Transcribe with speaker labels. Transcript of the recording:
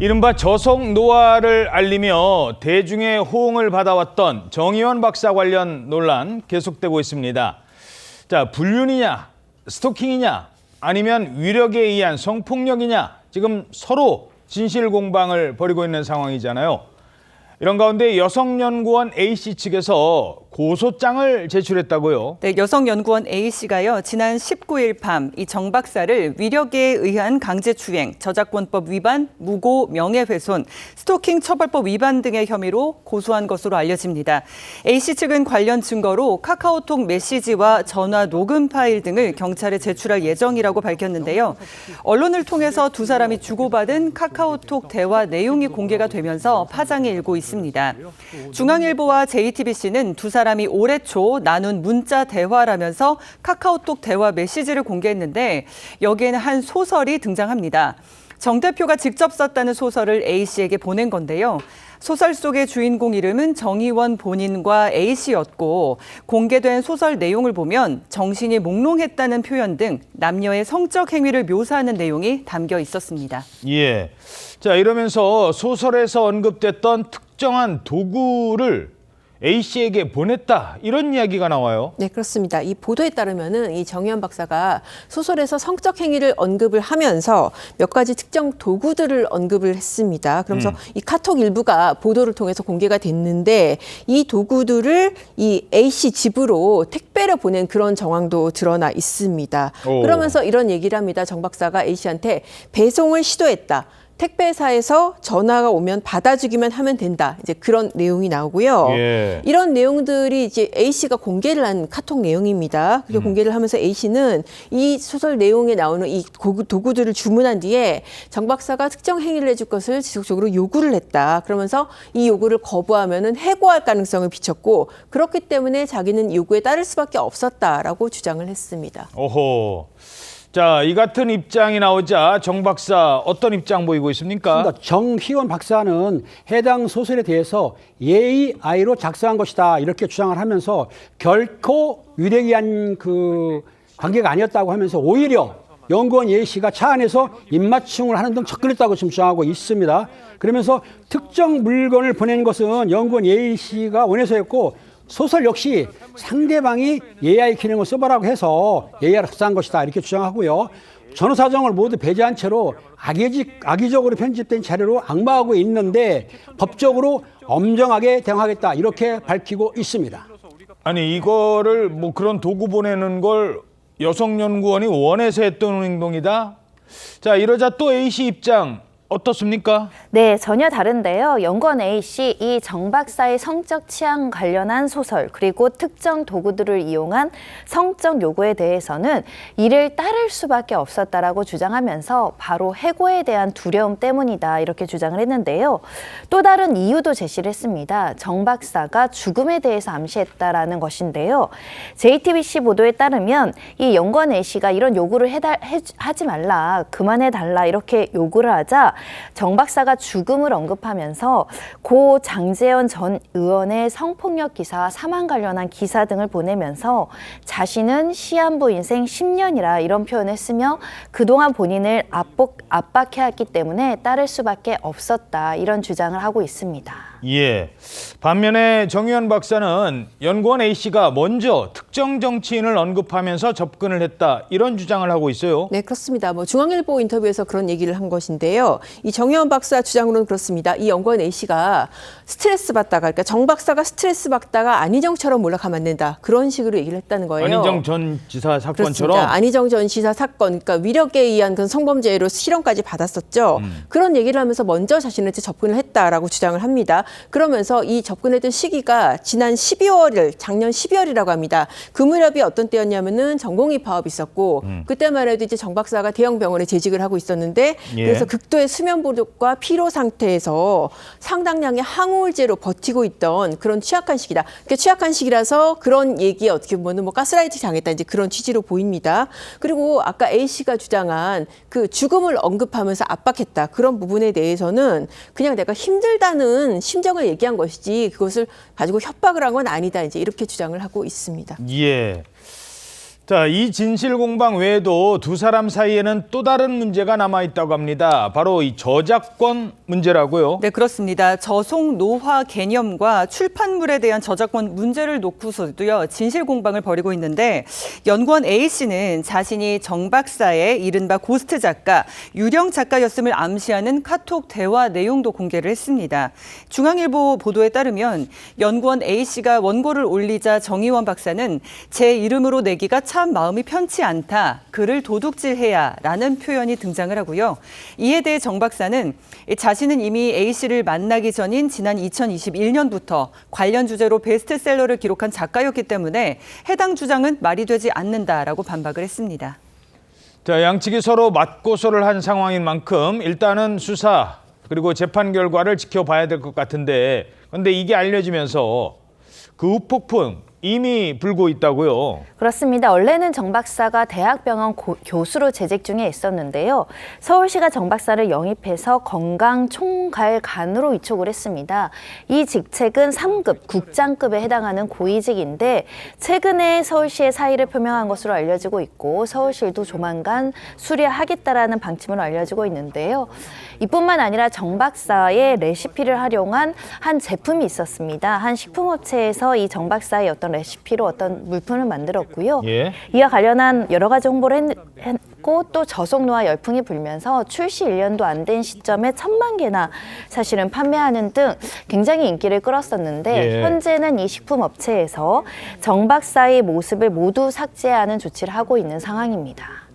Speaker 1: 이른바 저속 노화를 알리며 대중의 호응을 받아왔던 정의원 박사 관련 논란 계속되고 있습니다. 자, 불륜이냐, 스토킹이냐, 아니면 위력에 의한 성폭력이냐, 지금 서로 진실 공방을 벌이고 있는 상황이잖아요. 이런 가운데 여성연구원 A씨 측에서 고소장을 제출했다고요?
Speaker 2: 네, 여성연구원 A씨가요, 지난 19일 밤 이 정 박사를 위력에 의한 강제추행, 저작권법 위반, 무고, 명예훼손, 스토킹 처벌법 위반 등의 혐의로 고소한 것으로 알려집니다. A씨 측은 관련 증거로 카카오톡 메시지와 전화 녹음 파일 등을 경찰에 제출할 예정이라고 밝혔는데요. 언론을 통해서 두 사람이 주고받은 카카오톡 대화 내용이 공개가 되면서 파장이 일고 있습니다. 중앙일보와 JTBC는 두 사람이 올해 초 나눈 문자 대화라면서 카카오톡 대화 메시지를 공개했는데 여기에는 한 소설이 등장합니다. 정 대표가 직접 썼다는 소설을 A씨에게 보낸 건데요. 소설 속의 주인공 이름은 정의원 본인과 A씨였고 공개된 소설 내용을 보면 정신이 몽롱했다는 표현 등 남녀의 성적 행위를 묘사하는 내용이 담겨 있었습니다.
Speaker 1: 예. 자, 이러면서 소설에서 언급됐던 특정한 도구를 A씨에게 보냈다, 이런 이야기가 나와요.
Speaker 3: 네, 그렇습니다. 이 보도에 따르면은 이 정의원 박사가 소설에서 성적 행위를 언급을 하면서 몇 가지 특정 도구들을 언급을 했습니다. 그러면서 이 카톡 일부가 보도를 통해서 공개가 됐는데 이 도구들을 이 A씨 집으로 택배를 보낸 그런 정황도 드러나 있습니다. 그러면서 이런 얘기를 합니다. 정 박사가 A씨한테 배송을 시도했다. 택배사에서 전화가 오면 받아주기만 하면 된다. 이제 그런 내용이 나오고요.
Speaker 1: 예.
Speaker 3: 이런 내용들이 이제 A씨가 공개를 한 카톡 내용입니다. 그렇게 공개를 하면서 A씨는 이 소설 내용에 나오는 이 도구들을 주문한 뒤에 정 박사가 특정 행위를 해줄 것을 지속적으로 요구를 했다. 그러면서 이 요구를 거부하면은 해고할 가능성을 비췄고 그렇기 때문에 자기는 요구에 따를 수밖에 없었다라고 주장을 했습니다.
Speaker 1: 오호. 자, 이 같은 입장이 나오자 정 박사 어떤 입장 보이고 있습니까?
Speaker 4: 정희원 박사는 해당 소설에 대해서 예의아이로 작성한 것이다, 이렇게 주장을 하면서 결코 위력이한 그 관계가 아니었다고 하면서 오히려 연구원 A씨가 차 안에서 입맞춤을 하는 등 접근했다고 지금 주장하고 있습니다. 그러면서 특정 물건을 보낸 것은 연구원 A씨가 원해서였고 소설 역시 상대방이 AI 기능을 써보라고 해서 AI를 작성한 것이다, 이렇게 주장하고요. 전후 사정을 모두 배제한 채로 악의적으로 편집된 자료로 악마하고 있는데 법적으로 엄정하게 대응하겠다, 이렇게 밝히고 있습니다.
Speaker 1: 아니, 이거를 뭐 그런 도구 보내는 걸 여성연구원이 원해서 했던 행동이다? 자, 이러자 또 A씨 입장 어떻습니까?
Speaker 5: 네, 전혀 다른데요. 연구원 A씨, 이 정 박사의 성적 취향 관련한 소설, 그리고 특정 도구들을 이용한 성적 요구에 대해서는 이를 따를 수밖에 없었다라고 주장하면서 바로 해고에 대한 두려움 때문이다, 이렇게 주장을 했는데요. 또 다른 이유도 제시를 했습니다. 정 박사가 죽음에 대해서 암시했다라는 것인데요. JTBC 보도에 따르면 이 연구원 A씨가 이런 요구를 하지 말라, 그만해달라, 이렇게 요구를 하자 정 박사가 죽음을 언급하면서 고 장제원 전 의원의 성폭력 기사와 사망 관련한 기사 등을 보내면서 자신은 시한부 인생 10년이라 이런 표현을 쓰며 그동안 본인을 압박해왔기 때문에 따를 수밖에 없었다, 이런 주장을 하고 있습니다.
Speaker 1: 예. 반면에 정의원 박사는 연구원 A씨가 먼저 특정 정치인을 언급하면서 접근을 했다, 이런 주장을 하고 있어요.
Speaker 3: 네, 그렇습니다. 중앙일보 인터뷰에서 그런 얘기를 한 것인데요. 이 정의원 박사 주장으로는 그렇습니다. 이 연구원 A씨가 스트레스 받다가, 그러니까 정 박사가 스트레스 받다가 안희정처럼 몰락하면 안 된다, 그런 식으로 얘기를 했다는 거예요.
Speaker 1: 안희정 전 지사 사건처럼?
Speaker 3: 그렇습니다. 안희정 전 지사 사건, 그러니까 위력에 의한 그런 성범죄로 실형까지 받았었죠. 그런 얘기를 하면서 먼저 자신한테 접근을 했다라고 주장을 합니다. 그러면서 이 접근했던 시기가 지난 12월, 작년 12월이라고 합니다. 그 무렵이 어떤 때였냐면은 전공의 파업이 있었고 그때만 해도 이제 정 박사가 대형 병원에 재직을 하고 있었는데 그래서 극도의 수면 부족과 피로 상태에서 상당량의 항우울제로 버티고 있던 그런 취약한 시기다. 그러니까 취약한 시기라서 그런 얘기에 어떻게 보면 뭐 가스라이팅 당했다, 이제 그런 취지로 보입니다. 그리고 아까 A씨가 주장한 그 죽음을 언급하면서 압박했다, 그런 부분에 대해서는 그냥 내가 힘들다는 심정을 얘기한 것이지 그것을 가지고 협박을 한 건 아니다, 이제 이렇게 주장을 하고 있습니다.
Speaker 1: 예. 자, 이 진실 공방 외에도 두 사람 사이에는 또 다른 문제가 남아 있다고 합니다. 바로 이 저작권 문제라고요.
Speaker 2: 네, 그렇습니다. 저속 노화 개념과 출판물에 대한 저작권 문제를 놓고서도요, 진실 공방을 벌이고 있는데, 연구원 A씨는 자신이 정 박사의 이른바 고스트 작가, 유령 작가였음을 암시하는 카톡 대화 내용도 공개를 했습니다. 중앙일보 보도에 따르면 연구원 A씨가 원고를 올리자 정의원 박사는 제 이름으로 내기가 참 마음이 편치 않다. 그를 도둑질해야 라는 표현이 등장을 하고요. 이에 대해 정 박사는 자신은 이미 A씨를 만나기 전인 지난 2021년부터 관련 주제로 베스트셀러를 기록한 작가였기 때문에 해당 주장은 말이 되지 않는다라고 반박을 했습니다.
Speaker 1: 자, 양측이 서로 맞고소를 한 상황인 만큼 일단은 수사 그리고 재판 결과를 지켜봐야 될 것 같은데, 그런데 이게 알려지면서 그 후폭풍 이미 불고 있다고요.
Speaker 5: 그렇습니다. 원래는 정 박사가 대학병원 교수로 재직 중에 있었는데요. 서울시가 정 박사를 영입해서 건강총괄관으로 위촉을 했습니다. 이 직책은 3급, 국장급에 해당하는 고위직인데 최근에 서울시의 사의를 표명한 것으로 알려지고 있고 서울시도 조만간 수리하겠다라는 방침으로 알려지고 있는데요. 이뿐만 아니라 정 박사의 레시피를 활용한 한 제품이 있었습니다. 한 식품업체에서 이 정 박사의 어떤 레시피로 어떤 물품을 만들었고요.
Speaker 1: 예.
Speaker 5: 이와 관련한 여러 가지 홍보를 했고 또 저속노화 열풍이 불면서 출시 1년도 안 된 시점에 1,000만 개나 사실은 판매하는 등 굉장히 인기를 끌었었는데
Speaker 1: 예.
Speaker 5: 현재는 이 식품업체에서 정 박사의 모습을 모두 삭제하는 조치를 하고 있는 상황입니다.